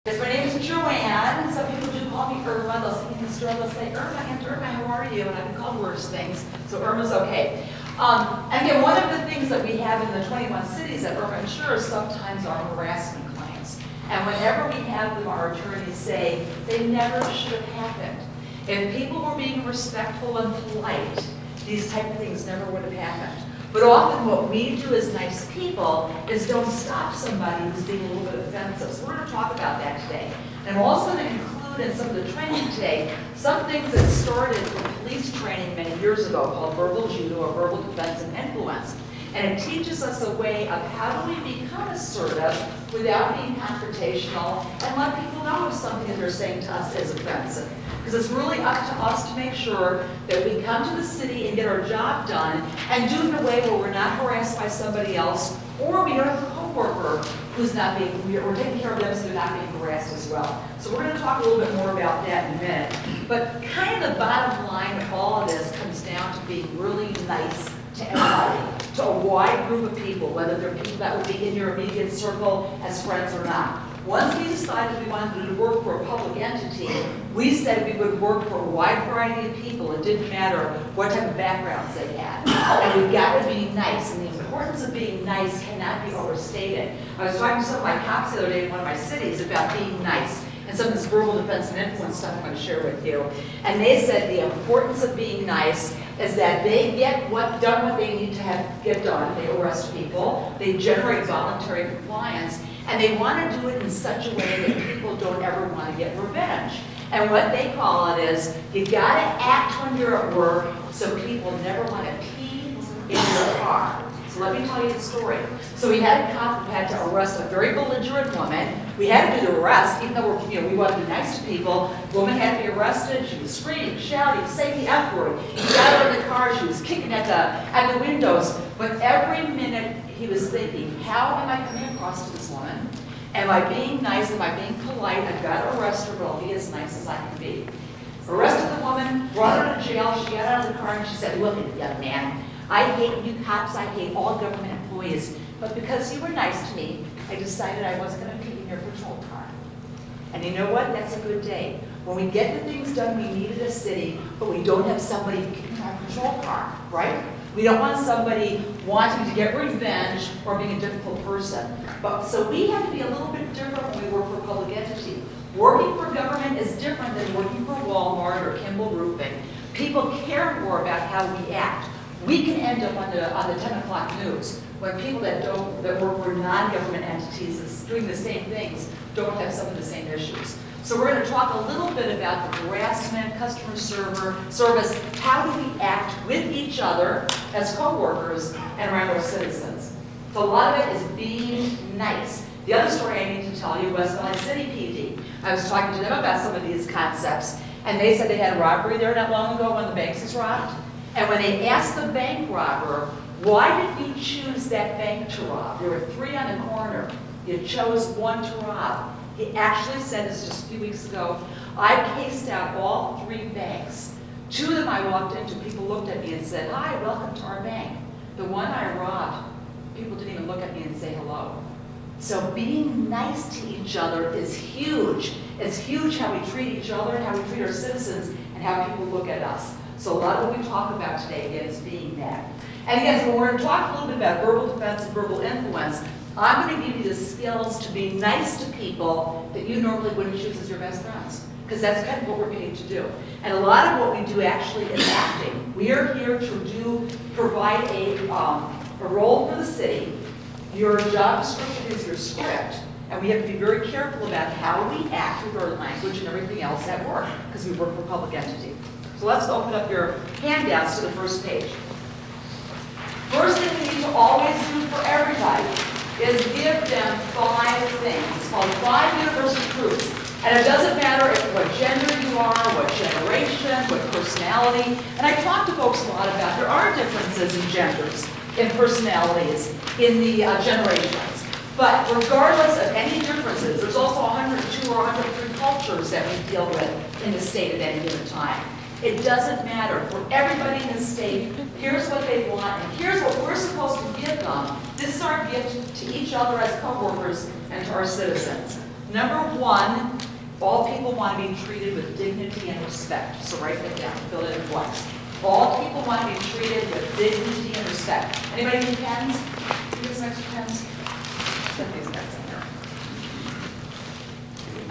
Yes, my name is Joanne. Some people do call me Irma. They'll see me in the store, they'll say, Irma, Aunt Irma, how are you? And I've been called worse things, so Irma's okay. And again, one of the things that we have in the 21 cities that Irma insures sometimes are harassment claims. And whenever we have them, our attorneys say, they never should have happened. If people were being respectful and polite, these type of things never would have happened. But often what we do as nice people is don't stop somebody who's being a little bit offensive. So we're going to talk about that today. And I'm also going to include in some of the training today some things that started in police training many years ago called verbal judo or verbal defense and influence. And it teaches us a way of how do we become assertive without being confrontational and let people know if something that they're saying to us is offensive. Because it's really up to us to make sure that we come to the city and get our job done and do it in a way where we're not harassed by somebody else or we have a coworker who's not being, we're taking care of them so they're not being harassed as well. So we're going to talk a little bit more about that in a minute. But kind of the bottom line of all of this comes down to being really nice to everybody, to a wide group of people, whether they're people that would be in your immediate circle as friends or not. Once we decided we wanted to work for a public entity, we said we would work for a wide variety of people. It didn't matter what type of backgrounds they had. And we got to be nice, and the importance of being nice cannot be overstated. I was talking to some of my cops the other day in one of my cities about being nice, and some of this verbal defense and influence stuff I'm going to share with you. And they said the importance of being nice is that they get done what they need to get done. They arrest people, they generate voluntary compliance, and they want to do it in such a way that people don't ever want to get revenge. And what they call it is, you got to act when you're at work so people never want to pee in your car. So let me tell you the story. So we had a cop who had to arrest a very belligerent woman. We had to do the arrest, even though we want to be nice to people. The woman had to be arrested. She was screaming, shouting, saying the F word. He got her in the car. She was kicking at the windows. But every minute he was thinking, how am I coming across to this woman? Am I being nice? Am I being polite? I've got to arrest her, but I'll be as nice as I can be. Arrested the woman, brought her to jail. She got out of the car and she said, look, young man, I hate you cops, I hate all government employees, but because you were nice to me, I decided I wasn't going to pee in your patrol car. And you know what? That's a good day. When we get the things done we need in a city, but we don't have somebody kicking our patrol car, right? We don't want somebody wanting to get revenge or being a difficult person. So we have to be a little bit different when we work for a public entity. Working for government is different than working for Walmart or Kimball Roofing. People care more about how we act. We can end up on the 10 o'clock news when people that work for non-government entities is doing the same things don't have some of the same issues. So we're going to talk a little bit about the harassment, customer service, how do we act with each other as co-workers and around our citizens. So a lot of it is being nice. The other story I need to tell you, West Valley City PD. I was talking to them about some of these concepts, and they said they had a robbery there not long ago when the banks was robbed. And when they asked the bank robber, why did you choose that bank to rob? There were 3 on the corner. You chose one to rob. He actually said this just a few weeks ago. I cased out all 3 banks. 2 of them I walked into, people looked at me and said, hi, welcome to our bank. The one I robbed, people didn't even look at me and say hello. So being nice to each other is huge. It's huge how we treat each other and how we treat our citizens and how people look at us. So a lot of what we talk about today, again, is being that. And again, so we're going to talk a little bit about verbal defense and verbal influence. I'm going to give you the skills to be nice to people that you normally wouldn't choose as your best friends. Because that's kind of what we're paid to do. And a lot of what we do actually is acting. We are here to provide a role for the city. Your job description is your script. And we have to be very careful about how we act with our language and everything else at work. Because we work for a public entity. So let's open up your handouts to the first page. First thing we need to always do for everybody is give them 5 things. It's called 5 universal truths. And it doesn't matter what gender you are, what generation, what personality. And I talk to folks a lot about there are differences in genders, in personalities, in the generations. But regardless of any differences, there's also 102 or 103 cultures that we deal with in the state at any given time. It doesn't matter. For everybody in the state, here's what they want, and here's what we're supposed to give them. This is our gift to each other as co-workers and to our citizens. Number one, all people want to be treated with dignity and respect. So write that down, fill it in blanks. All people want to be treated with dignity and respect. Anybody need pens? Give me some extra pens. Put these pens in here.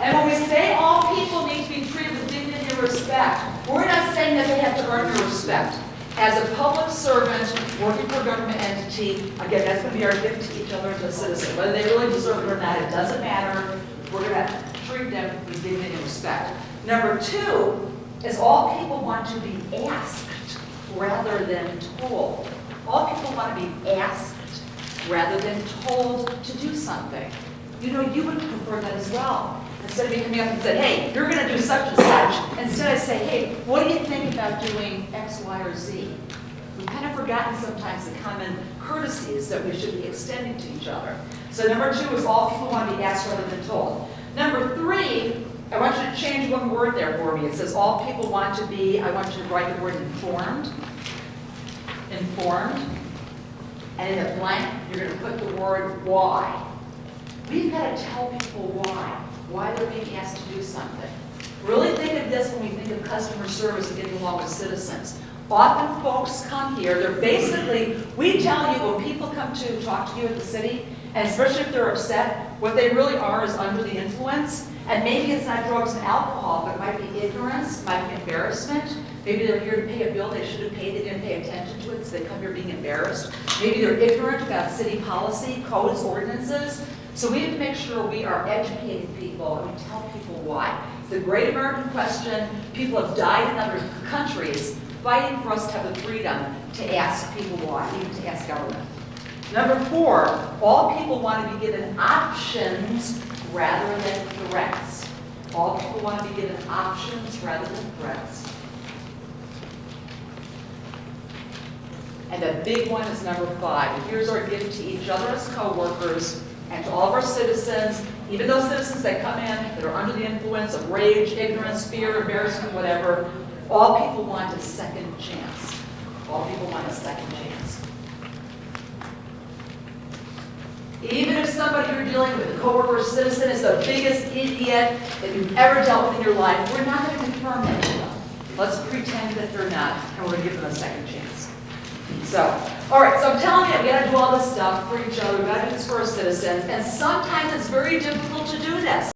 And when we say all people need to be treated with dignity and respect, we're not saying that they have to earn your respect. As a public servant working for a government entity, again, that's going to be our gift to each other as a citizen. Whether they really deserve it or not, it doesn't matter. We're going to treat them with dignity and respect. Number two is all people want to be asked rather than told. All people want to be asked rather than told to do something. You know, you would prefer that as well. Instead of me coming up and saying, hey, you're going to do such and such, instead I say, hey, what do you think about doing X, Y, or Z? We've kind of forgotten sometimes the common courtesies that we should be extending to each other. So number two is all people want to be asked rather than told. Number three, I want you to change one word there for me. It says all people want to be, I want you to write the word informed. Informed. And in a blank, you're going to put the word why. We've got to tell people why they're being asked to do something. Really think of this when we think of customer service and getting along with citizens. Often folks come here, they're basically, we tell you when people come to talk to you at the city, and especially if they're upset, what they really are is under the influence. And maybe it's not drugs and alcohol, but it might be ignorance, it might be embarrassment. Maybe they're here to pay a bill they should have paid, they didn't pay attention to it, so they come here being embarrassed. Maybe they're ignorant about city policy, codes, ordinances. So we have to make sure we are educating people and we tell people why. It's the great American question. People have died in other countries fighting for us to have the freedom to ask people why, even to ask government. Number four, all people want to be given options rather than threats. All people want to be given options rather than threats. And the big one is number five. And here's our gift to each other as co-workers and to all of our citizens, even those citizens that come in that are under the influence of rage, ignorance, fear, embarrassment, whatever. All people want a second chance. All people want a second chance. Even if somebody you're dealing with, a coworker or citizen, is the biggest idiot that you've ever dealt with in your life, we're not going to confirm that to them. Let's pretend that they're not, and we're going to give them a second chance. So, all right, so I'm telling you, we got to do all this stuff for each other. We got to do this for our citizens, and sometimes it's very difficult to do this.